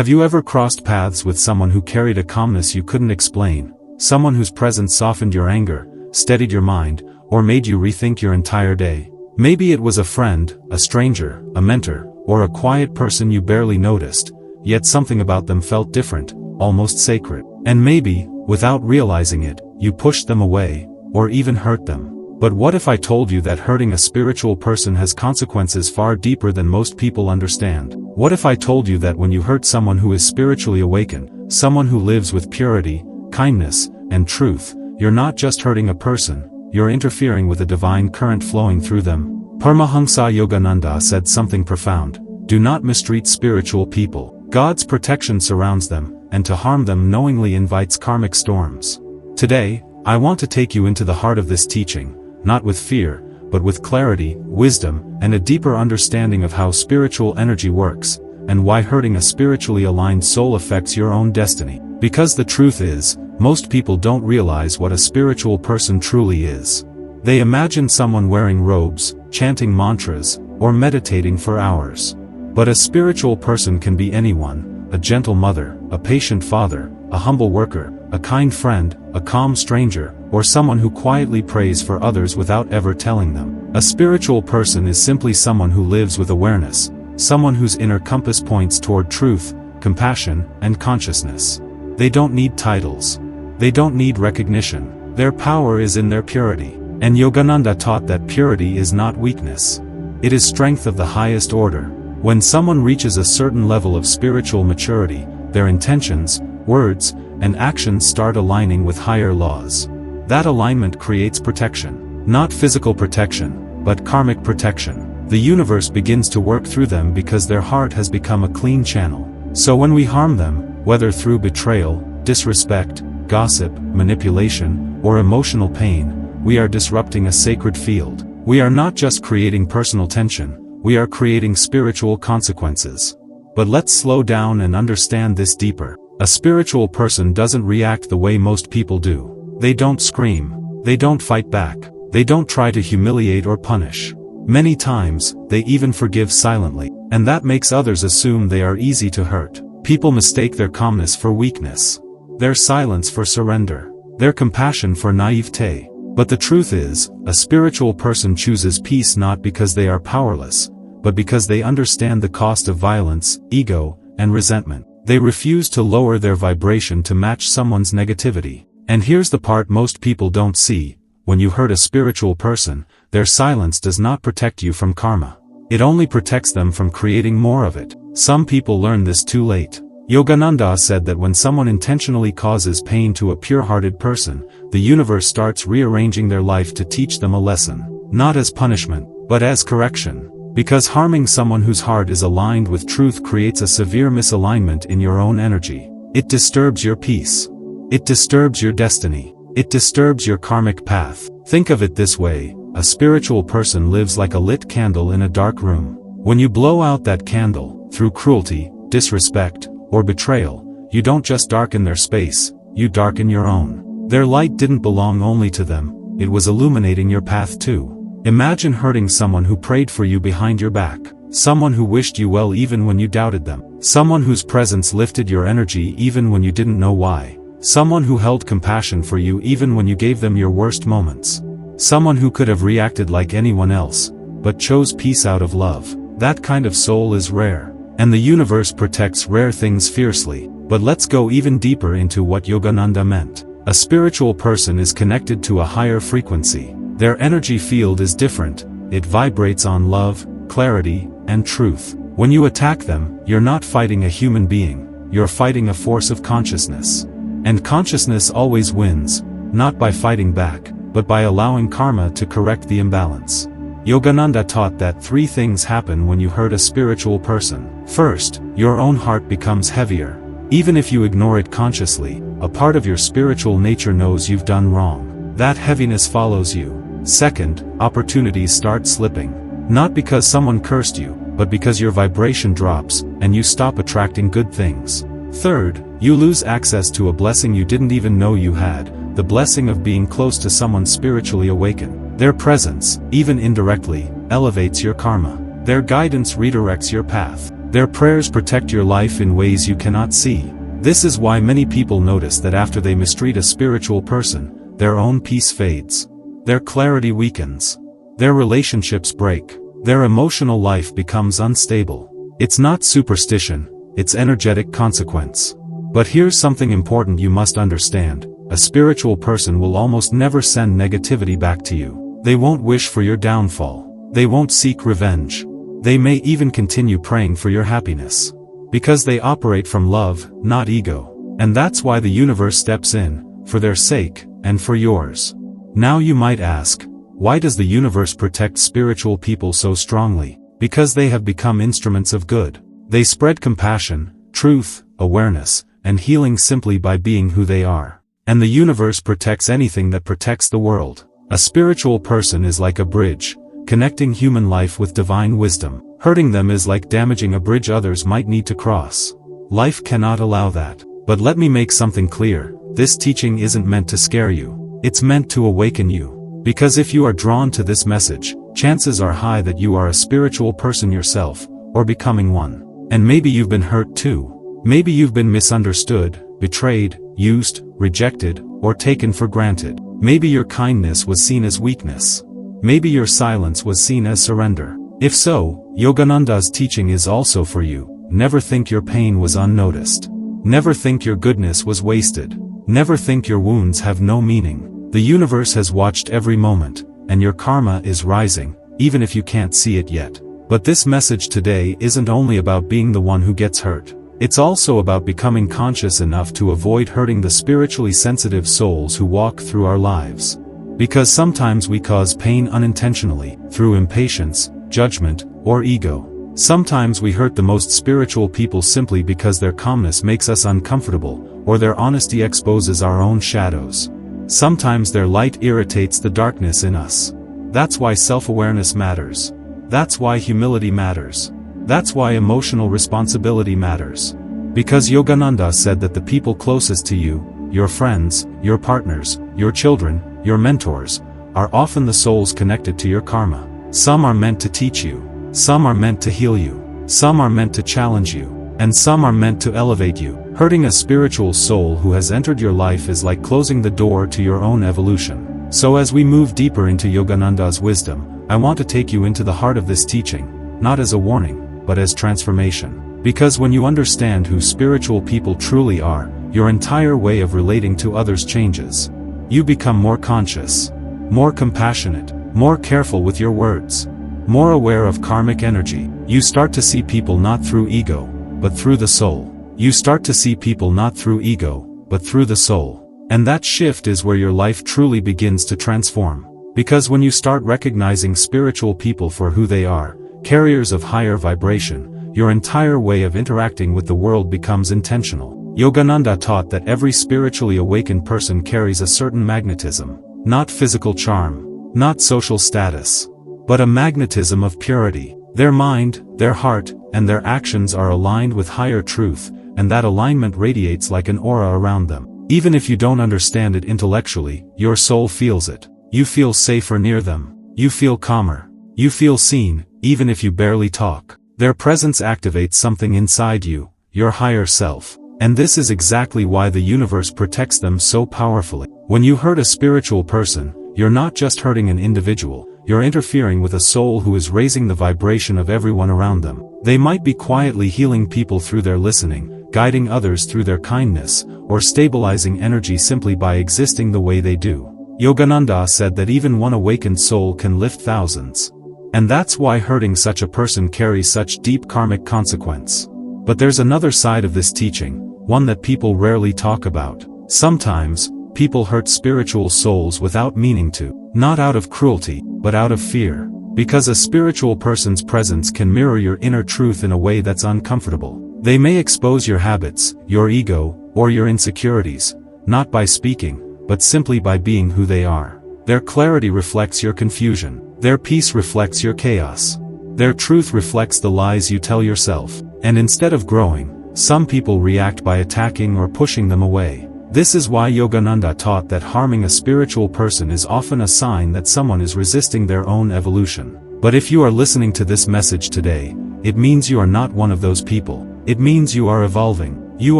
Have you ever crossed paths with someone who carried a calmness you couldn't explain, someone whose presence softened your anger, steadied your mind, or made you rethink your entire day? Maybe it was a friend, a stranger, a mentor, or a quiet person you barely noticed, yet something about them felt different, almost sacred. And maybe, without realizing it, you pushed them away, or even hurt them. But what if I told you that hurting a spiritual person has consequences far deeper than most people understand? What if I told you that when you hurt someone who is spiritually awakened, someone who lives with purity, kindness, and truth, you're not just hurting a person, you're interfering with a divine current flowing through them? Paramhansa Yogananda said something profound: do not mistreat spiritual people. God's protection surrounds them, and to harm them knowingly invites karmic storms. Today, I want to take you into the heart of this teaching, not with fear, but with clarity, wisdom, and a deeper understanding of how spiritual energy works, and why hurting a spiritually aligned soul affects your own destiny. Because the truth is, most people don't realize what a spiritual person truly is. They imagine someone wearing robes, chanting mantras, or meditating for hours. But a spiritual person can be anyone: a gentle mother, a patient father, a humble worker, a kind friend, a calm stranger, or someone who quietly prays for others without ever telling them. A spiritual person is simply someone who lives with awareness, someone whose inner compass points toward truth, compassion, and consciousness. They don't need titles. They don't need recognition. Their power is in their purity. And Yogananda taught that purity is not weakness. It is strength of the highest order. When someone reaches a certain level of spiritual maturity, their intentions, words, and actions start aligning with higher laws. That alignment creates protection. Not physical protection, but karmic protection. The universe begins to work through them because their heart has become a clean channel. So when we harm them, whether through betrayal, disrespect, gossip, manipulation, or emotional pain, we are disrupting a sacred field. We are not just creating personal tension, we are creating spiritual consequences. But let's slow down and understand this deeper. A spiritual person doesn't react the way most people do. They don't scream. They don't fight back. They don't try to humiliate or punish. Many times, they even forgive silently. And that makes others assume they are easy to hurt. People mistake their calmness for weakness, their silence for surrender, their compassion for naivete. But the truth is, a spiritual person chooses peace not because they are powerless, but because they understand the cost of violence, ego, and resentment. They refuse to lower their vibration to match someone's negativity. And here's the part most people don't see: when you hurt a spiritual person, their silence does not protect you from karma. It only protects them from creating more of it. Some people learn this too late. Yogananda said that when someone intentionally causes pain to a pure-hearted person, the universe starts rearranging their life to teach them a lesson. Not as punishment, but as correction. Because harming someone whose heart is aligned with truth creates a severe misalignment in your own energy. It disturbs your peace. It disturbs your destiny. It disturbs your karmic path. Think of it this way: a spiritual person lives like a lit candle in a dark room. When you blow out that candle, through cruelty, disrespect, or betrayal, you don't just darken their space, you darken your own. Their light didn't belong only to them, it was illuminating your path too. Imagine hurting someone who prayed for you behind your back, someone who wished you well even when you doubted them, someone whose presence lifted your energy even when you didn't know why, someone who held compassion for you even when you gave them your worst moments, someone who could have reacted like anyone else, but chose peace out of love. That kind of soul is rare. And the universe protects rare things fiercely. But let's go even deeper into what Yogananda meant. A spiritual person is connected to a higher frequency. Their energy field is different. It vibrates on love, clarity, and truth. When you attack them, you're not fighting a human being, you're fighting a force of consciousness. And consciousness always wins, not by fighting back, but by allowing karma to correct the imbalance. Yogananda taught that 3 things happen when you hurt a spiritual person. First, your own heart becomes heavier. Even if you ignore it consciously, a part of your spiritual nature knows you've done wrong. That heaviness follows you. Second, opportunities start slipping. Not because someone cursed you, but because your vibration drops, and you stop attracting good things. Third, you lose access to a blessing you didn't even know you had, the blessing of being close to someone spiritually awakened. Their presence, even indirectly, elevates your karma. Their guidance redirects your path. Their prayers protect your life in ways you cannot see. This is why many people notice that after they mistreat a spiritual person, their own peace fades. Their clarity weakens. Their relationships break. Their emotional life becomes unstable. It's not superstition, it's energetic consequence. But here's something important you must understand. A spiritual person will almost never send negativity back to you. They won't wish for your downfall. They won't seek revenge. They may even continue praying for your happiness. Because they operate from love, not ego. And that's why the universe steps in, for their sake, and for yours. Now you might ask, why does the universe protect spiritual people so strongly? Because they have become instruments of good. They spread compassion, truth, awareness, and healing simply by being who they are. And the universe protects anything that protects the world. A spiritual person is like a bridge, connecting human life with divine wisdom. Hurting them is like damaging a bridge others might need to cross. Life cannot allow that. But let me make something clear, this teaching isn't meant to scare you. It's meant to awaken you. Because if you are drawn to this message, chances are high that you are a spiritual person yourself, or becoming one. And maybe you've been hurt too. Maybe you've been misunderstood, betrayed, used, rejected, or taken for granted. Maybe your kindness was seen as weakness. Maybe your silence was seen as surrender. If so, Yogananda's teaching is also for you. Never think your pain was unnoticed. Never think your goodness was wasted. Never think your wounds have no meaning. The universe has watched every moment, and your karma is rising, even if you can't see it yet. But this message today isn't only about being the one who gets hurt. It's also about becoming conscious enough to avoid hurting the spiritually sensitive souls who walk through our lives. Because sometimes we cause pain unintentionally, through impatience, judgment, or ego. Sometimes we hurt the most spiritual people simply because their calmness makes us uncomfortable, or their honesty exposes our own shadows. Sometimes their light irritates the darkness in us. That's why self-awareness matters. That's why humility matters. That's why emotional responsibility matters. Because Yogananda said that the people closest to you, your friends, your partners, your children, your mentors, are often the souls connected to your karma. Some are meant to teach you. Some are meant to heal you. Some are meant to challenge you. And some are meant to elevate you. Hurting a spiritual soul who has entered your life is like closing the door to your own evolution. So as we move deeper into Yogananda's wisdom, I want to take you into the heart of this teaching, not as a warning, but as transformation. Because when you understand who spiritual people truly are, your entire way of relating to others changes. You become more conscious, more compassionate, more careful with your words, more aware of karmic energy. You start to see people not through ego, but through the soul. You start to see people not through ego, but through the soul. And that shift is where your life truly begins to transform. Because when you start recognizing spiritual people for who they are, carriers of higher vibration, your entire way of interacting with the world becomes intentional. Yogananda taught that every spiritually awakened person carries a certain magnetism, not physical charm, not social status, but a magnetism of purity. Their mind, their heart, and their actions are aligned with higher truth, and that alignment radiates like an aura around them. Even if you don't understand it intellectually, your soul feels it. You feel safer near them. You feel calmer. You feel seen, even if you barely talk. Their presence activates something inside you, your higher self. And this is exactly why the universe protects them so powerfully. When you hurt a spiritual person, you're not just hurting an individual, you're interfering with a soul who is raising the vibration of everyone around them. They might be quietly healing people through their listening, guiding others through their kindness, or stabilizing energy simply by existing the way they do. Yogananda said that even one awakened soul can lift thousands. And that's why hurting such a person carries such deep karmic consequence. But there's another side of this teaching, one that people rarely talk about. Sometimes, people hurt spiritual souls without meaning to, not out of cruelty, but out of fear. Because a spiritual person's presence can mirror your inner truth in a way that's uncomfortable. They may expose your habits, your ego, or your insecurities, not by speaking, but simply by being who they are. Their clarity reflects your confusion. Their peace reflects your chaos. Their truth reflects the lies you tell yourself. And instead of growing, some people react by attacking or pushing them away. This is why Yogananda taught that harming a spiritual person is often a sign that someone is resisting their own evolution. But if you are listening to this message today, it means you are not one of those people. It means you are evolving, you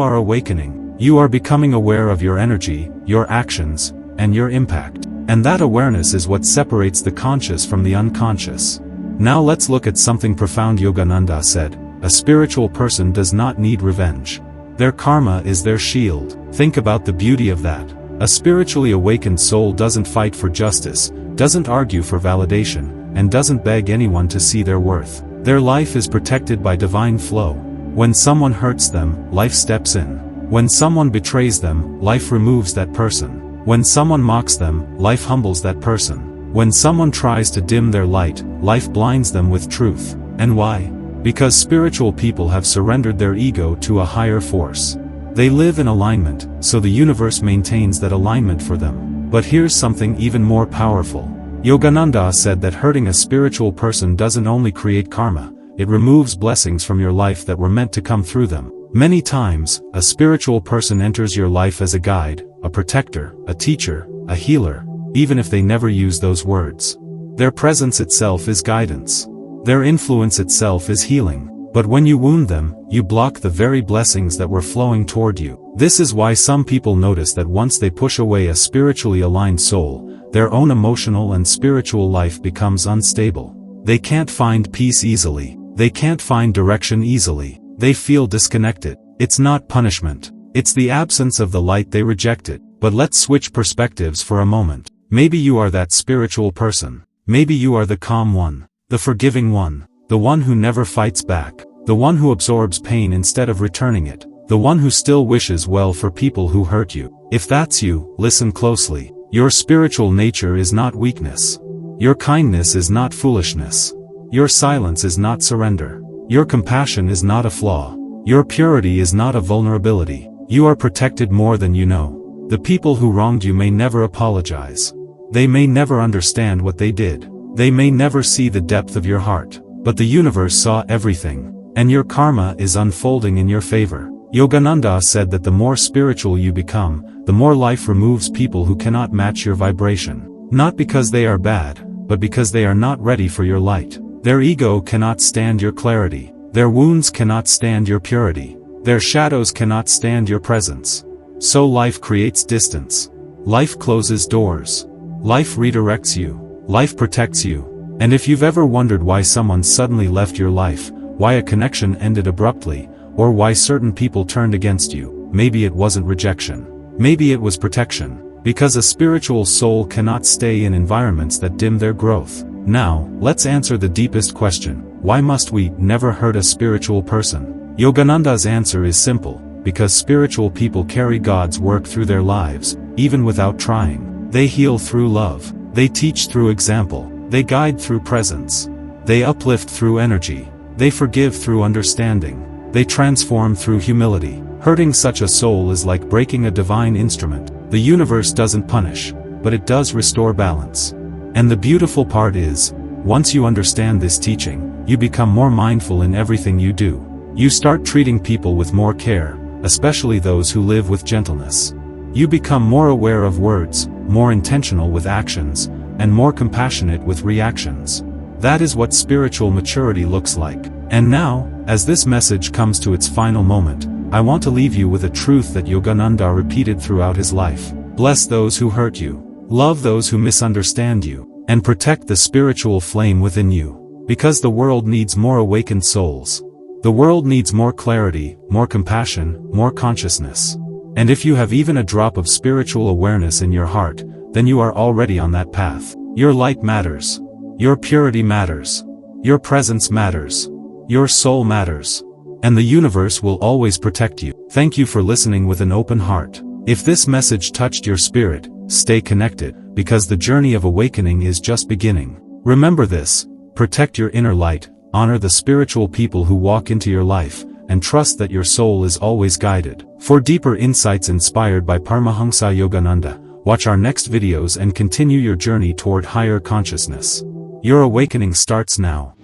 are awakening, you are becoming aware of your energy, your actions, and your impact. And that awareness is what separates the conscious from the unconscious. Now let's look at something profound. Yogananda said, "A spiritual person does not need revenge. Their karma is their shield." Think about the beauty of that. A spiritually awakened soul doesn't fight for justice, doesn't argue for validation, and doesn't beg anyone to see their worth. Their life is protected by divine flow. When someone hurts them, life steps in. When someone betrays them, life removes that person. When someone mocks them, life humbles that person. When someone tries to dim their light, life blinds them with truth. And why? Because spiritual people have surrendered their ego to a higher force. They live in alignment, so the universe maintains that alignment for them. But here's something even more powerful. Yogananda said that hurting a spiritual person doesn't only create karma, it removes blessings from your life that were meant to come through them. Many times, a spiritual person enters your life as a guide, a protector, a teacher, a healer, even if they never use those words. Their presence itself is guidance. Their influence itself is healing. But when you wound them, you block the very blessings that were flowing toward you. This is why some people notice that once they push away a spiritually aligned soul, their own emotional and spiritual life becomes unstable. They can't find peace easily. They can't find direction easily. They feel disconnected. It's not punishment. It's the absence of the light they rejected. But let's switch perspectives for a moment. Maybe you are that spiritual person. Maybe you are the calm one, the forgiving one, the one who never fights back, the one who absorbs pain instead of returning it, the one who still wishes well for people who hurt you. If that's you, listen closely. Your spiritual nature is not weakness. Your kindness is not foolishness. Your silence is not surrender. Your compassion is not a flaw. Your purity is not a vulnerability. You are protected more than you know. The people who wronged you may never apologize. They may never understand what they did. They may never see the depth of your heart. But the universe saw everything. And your karma is unfolding in your favor. Yogananda said that the more spiritual you become, the more life removes people who cannot match your vibration. Not because they are bad, but because they are not ready for your light. Their ego cannot stand your clarity. Their wounds cannot stand your purity. Their shadows cannot stand your presence. So life creates distance. Life closes doors. Life redirects you. Life protects you. And if you've ever wondered why someone suddenly left your life, why a connection ended abruptly, or why certain people turned against you, maybe it wasn't rejection. Maybe it was protection. Because a spiritual soul cannot stay in environments that dim their growth. Now, let's answer the deepest question. Why must we never hurt a spiritual person? Yogananda's answer is simple. Because spiritual people carry God's work through their lives, even without trying. They heal through love. They teach through example. They guide through presence. They uplift through energy. They forgive through understanding. They transform through humility. Hurting such a soul is like breaking a divine instrument. The universe doesn't punish, but it does restore balance. And the beautiful part is, once you understand this teaching, you become more mindful in everything you do. You start treating people with more care, especially those who live with gentleness. You become more aware of words, more intentional with actions, and more compassionate with reactions. That is what spiritual maturity looks like. And now, as this message comes to its final moment, I want to leave you with a truth that Yogananda repeated throughout his life. Bless those who hurt you. Love those who misunderstand you. And protect the spiritual flame within you. Because the world needs more awakened souls. The world needs more clarity, more compassion, more consciousness. And if you have even a drop of spiritual awareness in your heart, then you are already on that path. Your light matters. Your purity matters. Your presence matters. Your soul matters. And the universe will always protect you. Thank you for listening with an open heart. If this message touched your spirit, stay connected, because the journey of awakening is just beginning. Remember this: protect your inner light, honor the spiritual people who walk into your life, and trust that your soul is always guided. For deeper insights inspired by Paramhansa Yogananda, watch our next videos and continue your journey toward higher consciousness. Your awakening starts now.